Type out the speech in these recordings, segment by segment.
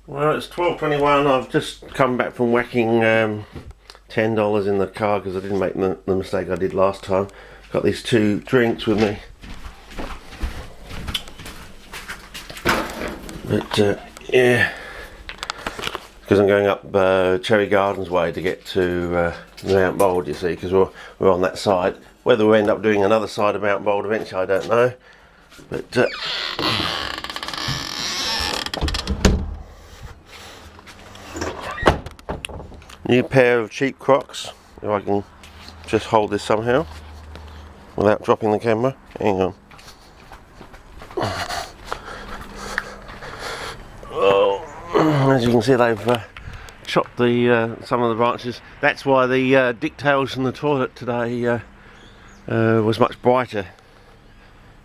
Well, it's 12:21. I've just come back from whacking $10 in the car because I didn't make the mistake I did last time. Got these two drinks with me. But yeah, because I'm going up Cherry Gardens way to get to Mount Bold, you see, because we're on that side. Whether we end up doing another side of Mount Bold eventually, I don't know. But new pair of cheap Crocs, if I can just hold this somehow without dropping the camera. Hang on. Oh, as you can see, they've chopped the some of the branches. That's why the dicktails in the toilet today was much brighter,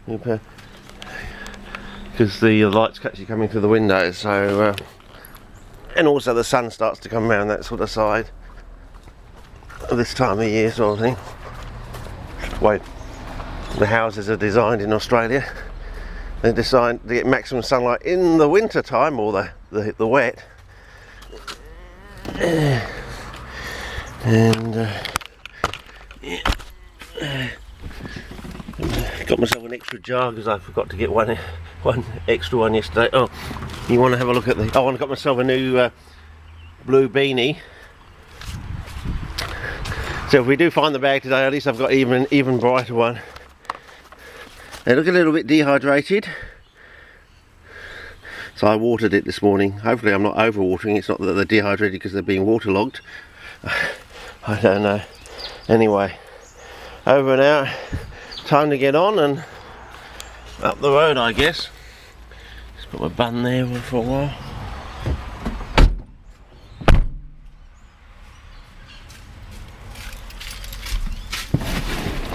because the light's actually coming through the windows. So. And also the sun starts to come around that sort of side this time of year, sort of thing. Way the houses are designed in Australia. They're designed to get maximum sunlight in the winter time, or the wet. And got myself an extra jar because I forgot to get one extra one yesterday. Oh, you want to have a look at the... Oh, I got myself a new blue beanie. So if we do find the bag today, at least I've got even brighter one. They look a little bit dehydrated, so I watered it this morning. Hopefully I'm not overwatering. It's not that they're dehydrated because they're being waterlogged. I don't know. Anyway, over and out. Time to get on and up the road, I guess. Just put my bun there for a while.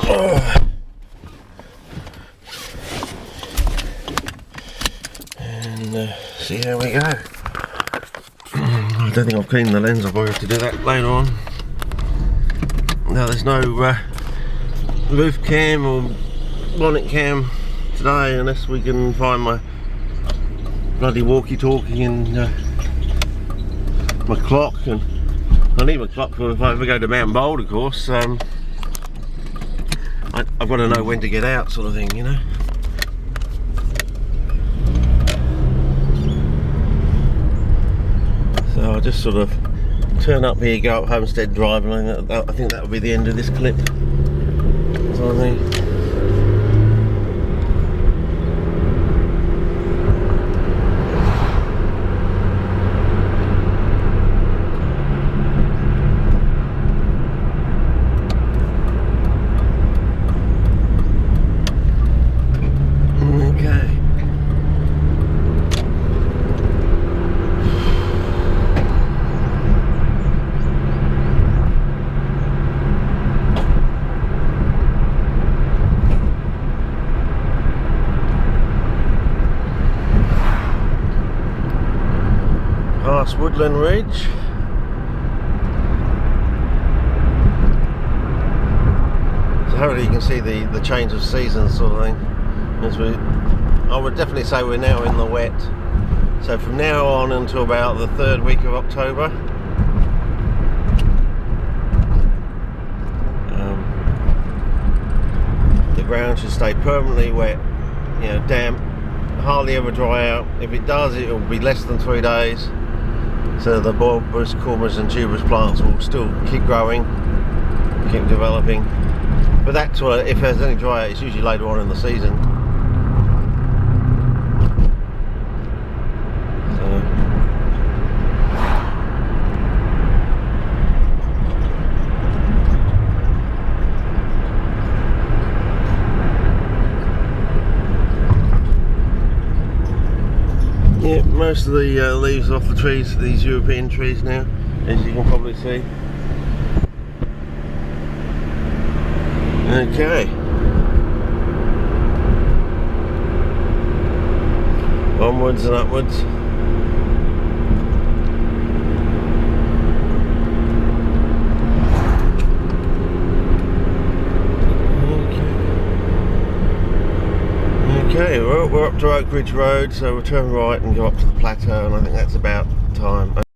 Oh. And see how we go. I don't think I've cleaned the lens. I'll probably have to do that later on. No, there's no roof cam or bonnet cam today, unless we can find my bloody walkie-talkie and my clock. And I need my clock for if I ever go to Mount Bold, of course. I've got to know when to get out, sort of thing, you know. So I'll just sort of turn up here, go up Homestead Drive, and I think that will be the end of this clip. Sort of thing. Past Woodland Ridge. So hopefully you can see the change of seasons, sort of thing. I would definitely say we're now in the wet. So from now on until about the 3rd week of October, the ground should stay permanently wet, you know, damp, hardly ever dry out. If it does, it will be less than 3 days. So the bulbous, cormous and tuberous plants will still keep growing, keep developing. But that's what, if there's any dry out, it's usually later on in the season. Yeah, most of the leaves off the trees, these European trees now, as you can probably see. Okay. Onwards and upwards. Okay, well, we're up to Oak Ridge Road, so we'll turn right and go up to the plateau, and I think that's about time.